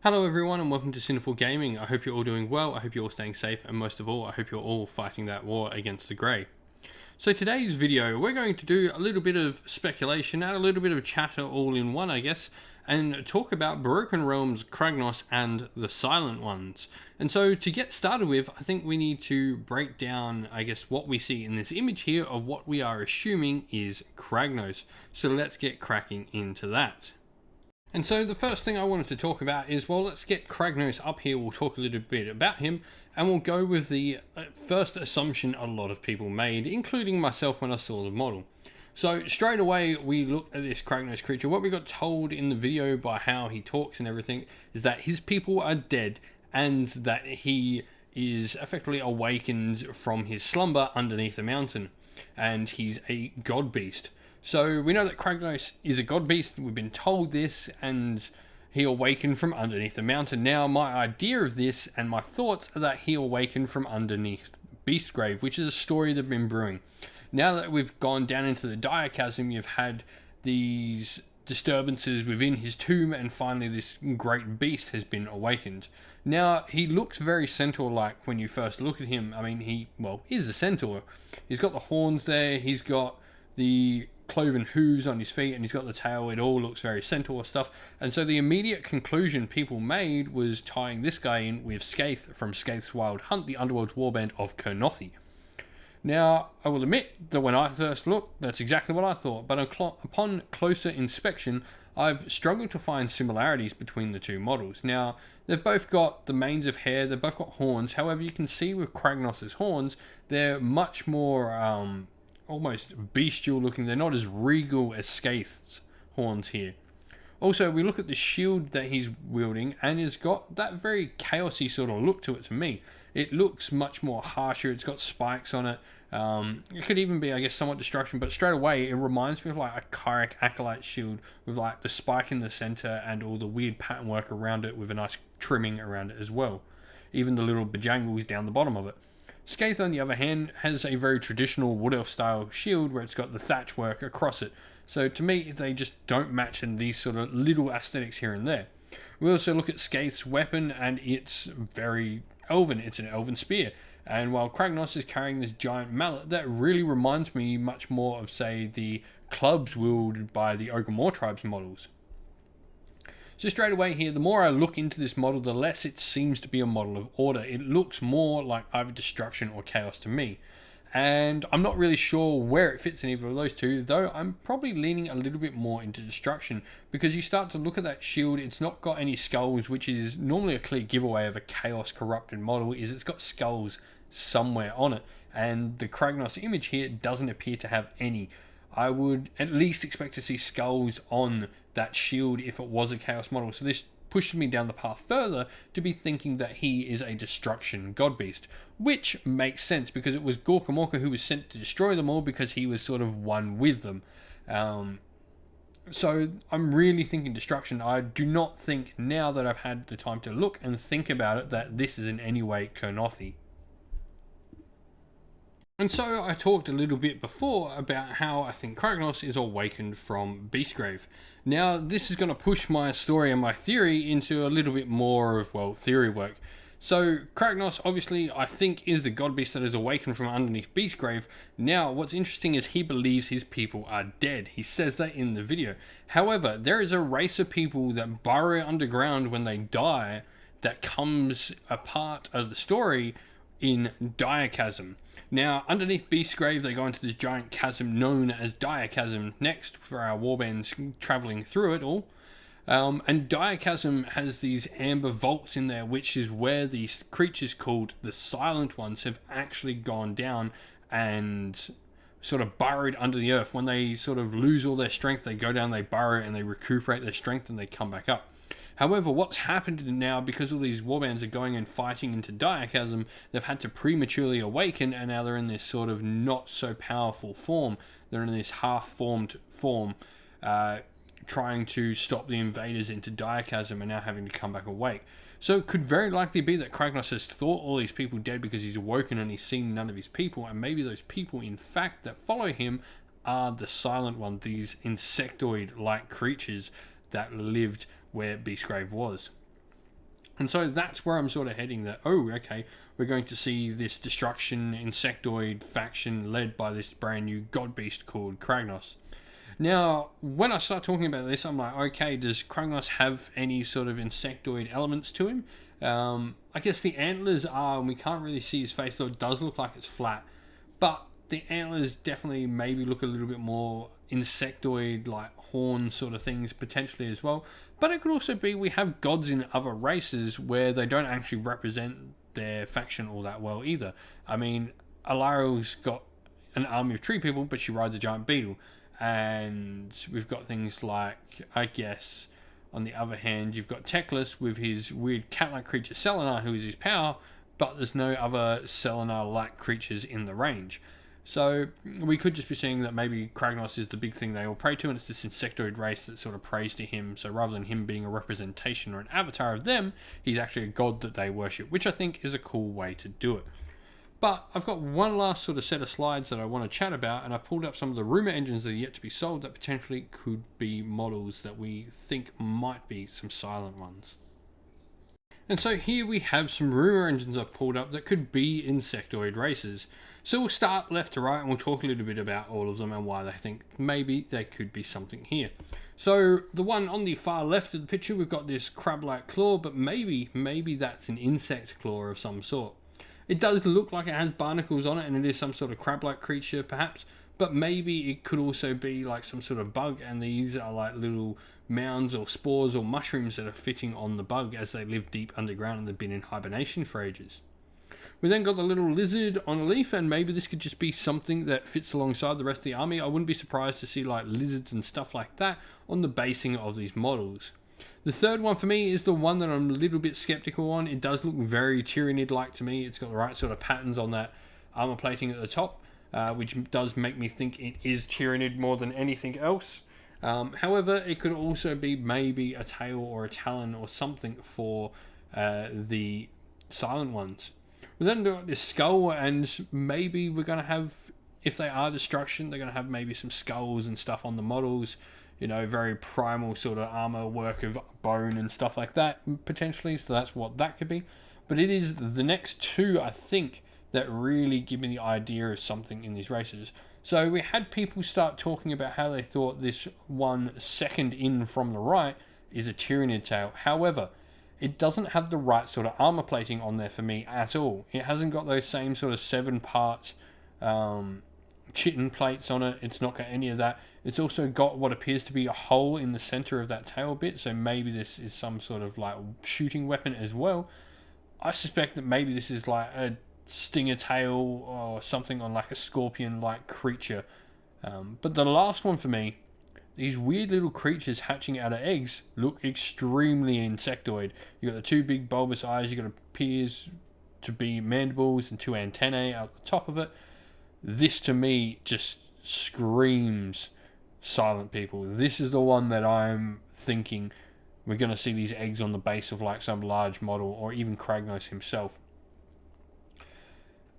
Hello everyone and welcome to Sinful Gaming. I hope you're all doing well, I hope you're all staying safe, and most of all, I hope you're all fighting that war against the Grey. So today's video, we're going to do a little bit of speculation and a little bit of chatter all in one, I guess, and talk about Broken Realms, Kragnos, and the Silent Ones. And so to get started with, I think we need to break down, I guess, what we see in this image here of what we are assuming is Kragnos. So let's get cracking into that. And so the first thing I wanted to talk about is, well, let's get Kragnos up here. We'll talk a little bit about him, and we'll go with the first assumption a lot of people made, including myself when I saw the model. So straight away, we look at this Kragnos creature. What we got told in the video by how he talks and everything is that his people are dead and that he is effectively awakened from his slumber underneath the mountain, and he's a god beast. So we know that Kragnos is a god beast, we've been told this, and he awakened from underneath the mountain. Now my idea of this and my thoughts are that he awakened from underneath Beastgrave, which is a story they've been brewing. Now that we've gone down into the dire chasm, you've had these disturbances within his tomb, and finally this great beast has been awakened. Now he looks very centaur-like when you first look at him. I mean, he is a centaur. He's got the horns there, he's got the cloven hooves on his feet, and he's got the tail. It all looks very centaur stuff. And so the immediate conclusion people made was tying this guy in with Skaith from Skaith's Wild Hunt, the Underworlds warband of Kernothi. Now, I will admit that when I first looked, that's exactly what I thought, but upon closer inspection, I've struggled to find similarities between the two models. Now, they've both got the manes of hair, they've both got horns. However, you can see with Kragnos' horns, they're much more almost bestial looking. They're not as regal as Skaith's horns here. Also, we look at the shield that he's wielding, and it's got that very chaosy sort of look to it to me. It looks much more harsher. It's got spikes on it. It could even be, I guess, somewhat destruction, but straight away it reminds me of like a Kyric Acolyte shield with like the spike in the center and all the weird pattern work around it with a nice trimming around it as well. Even the little bejangles down the bottom of it. Skaith, on the other hand, has a very traditional Wood Elf style shield where it's got the thatch work across it. So to me, they just don't match in these sort of little aesthetics here and there. We also look at Skaith's weapon, and it's very elven. It's an elven spear. And while Kragnos is carrying this giant mallet, that really reminds me much more of, say, the clubs wielded by the Ogre tribes models. So straight away here, the more I look into this model, the less it seems to be a model of order. It looks more like either destruction or chaos to me. And I'm not really sure where it fits in either of those two, though I'm probably leaning a little bit more into destruction, because you start to look at that shield, it's not got any skulls, which is normally a clear giveaway of a chaos corrupted model, is it's got skulls somewhere on it. And the Kragnos image here doesn't appear to have any. I would at least expect to see skulls on that shield if it was a chaos model. So this pushes me down the path further to be thinking that he is a destruction god beast, which makes sense because it was Gorkamorka who was sent to destroy them all because he was sort of one with them. So I'm really thinking destruction. I do not think, now that I've had the time to look and think about it, that this is in any way Kernothi. And so I talked a little bit before about how I think Kragnos is awakened from Beastgrave. Now this is going to push my story and my theory into a little bit more of, well, theory work. So Kragnos obviously I think is the god beast that is awakened from underneath Beastgrave. Now what's interesting is he believes his people are dead. He says that in the video. However, there is a race of people that burrow underground when they die that comes a part of the story in Dire Chasm. Now, underneath Beastgrave, they go into this giant chasm known as Dire Chasm next for our warbands travelling through it all. And Dire Chasm has these amber vaults in there, which is where these creatures called the Silent Ones have actually gone down and sort of burrowed under the earth. When they sort of lose all their strength, they go down, they burrow, and they recuperate their strength, and they come back up. However, what's happened now, because all these warbands are going and fighting into Dire Chasm, they've had to prematurely awaken, and now they're in this sort of not so powerful form. They're in this half-formed form, trying to stop the invaders into Dire Chasm and now having to come back awake. So it could very likely be that Kragnos has thought all these people dead because he's awoken and he's seen none of his people, and maybe those people, in fact, that follow him are the Silent Ones, these insectoid-like creatures that lived where Beastgrave was. And so that's where I'm sort of heading, that, oh, okay, we're going to see this destruction insectoid faction led by this brand new god beast called Kragnos. Now, when I start talking about this, I'm like, okay, does Kragnos have any sort of insectoid elements to him? I guess the antlers are, and we can't really see his face, though it does look like it's flat. But the antlers definitely maybe look a little bit more insectoid, like horn sort of things, potentially as well. But it could also be we have gods in other races where they don't actually represent their faction all that well either. I mean, Alariel's got an army of tree people, but she rides a giant beetle. And we've got things like, I guess, on the other hand, you've got Teclis with his weird cat-like creature Selenar, who is his power, but there's no other Selenar-like creatures in the range. So we could just be seeing that maybe Kragnos is the big thing they all pray to, and it's this insectoid race that sort of prays to him. So rather than him being a representation or an avatar of them, he's actually a god that they worship, which I think is a cool way to do it. But I've got one last sort of set of slides that I want to chat about, and I've pulled up some of the rumour engines that are yet to be sold that potentially could be models that we think might be some silent ones. And so here we have some rumour engines I've pulled up that could be insectoid races. So we'll start left to right and we'll talk a little bit about all of them and why they think maybe there could be something here. So the one on the far left of the picture, we've got this crab-like claw, but maybe that's an insect claw of some sort. It does look like it has barnacles on it, and it is some sort of crab-like creature, perhaps. But maybe it could also be like some sort of bug, and these are like little mounds or spores or mushrooms that are fitting on the bug as they live deep underground and they've been in hibernation for ages. We then got the little lizard on a leaf, and maybe this could just be something that fits alongside the rest of the army. I wouldn't be surprised to see like lizards and stuff like that on the basing of these models. The third one for me is the one that I'm a little bit skeptical on. It does look very Tyranid-like to me. It's got the right sort of patterns on that armor plating at the top, which does make me think it is Tyranid more than anything else. However, it could also be maybe a tail or a talon or something for the silent ones. We then got this skull, and maybe we're going to have, if they are destruction, they're going to have maybe some skulls and stuff on the models. You know, very primal sort of armor work of bone and stuff like that, potentially. So that's what that could be. But it is the next two, I think, that really give me the idea of something in these races. So we had people start talking about how they thought this one second in from the right is a Tyranid tail. However, it doesn't have the right sort of armor plating on there for me at all. It hasn't got those same sort of 7-part chitin plates on it. It's not got any of that. It's also got what appears to be a hole in the center of that tail bit, so maybe this is some sort of like shooting weapon as well. I suspect that maybe this is like a stinger tail or something on like a scorpion-like creature. But the last one for me, these weird little creatures hatching out of eggs look extremely insectoid. You've got the two big bulbous eyes, you've got appears to be mandibles and 2 antennae out the top of it. This to me just screams silent people. This is the one that I'm thinking we're going to see these eggs on the base of like some large model, or even Kragnos himself.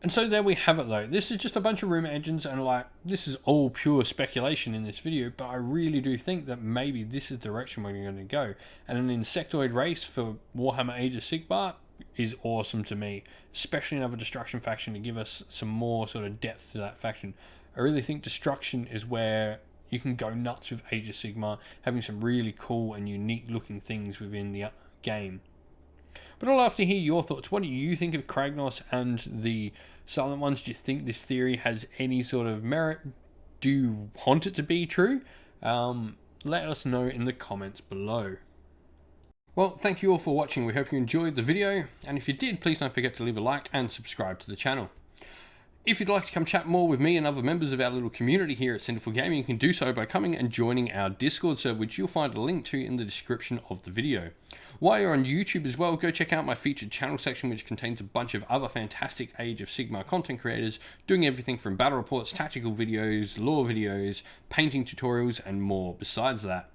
And so there we have it though. This is just a bunch of rumour engines, and like, this is all pure speculation in this video, but I really do think that maybe this is the direction we're going to go. And an insectoid race for Warhammer Age of Sigmar is awesome to me, especially another destruction faction to give us some more sort of depth to that faction. I really think destruction is where you can go nuts with Age of Sigmar, having some really cool and unique looking things within the game. But I'll love to hear your thoughts. What do you think of Kragnos and the silent ones? Do you think this theory has any sort of merit? Do you want it to be true? Let us know in the comments below. Well, thank you all for watching. We hope you enjoyed the video, and if you did, please don't forget to leave a like and subscribe to the channel. If you'd like to come chat more with me and other members of our little community here at Sinful Gaming, you can do so by coming and joining our Discord server, which you'll find a link to in the description of the video. While you're on YouTube as well, go check out my featured channel section, which contains a bunch of other fantastic Age of Sigmar content creators doing everything from battle reports, tactical videos, lore videos, painting tutorials, and more besides that.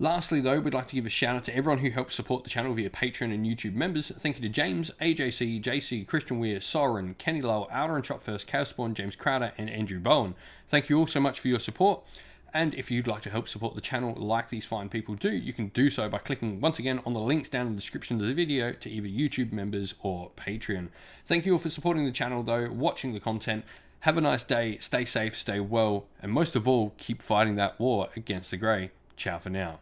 Lastly though, we'd like to give a shout out to everyone who helps support the channel via Patreon and YouTube members. Thank you to James, AJC, JC, Christian Weir, Soren, Kenny Lowell, Outer and Shot First, Chaos Spawn, James Crowder, and Andrew Bowen. Thank you all so much for your support. And if you'd like to help support the channel like these fine people do, you can do so by clicking once again on the links down in the description of the video to either YouTube members or Patreon. Thank you all for supporting the channel though, watching the content. Have a nice day, stay safe, stay well, and most of all, keep fighting that war against the Grey. Ciao for now.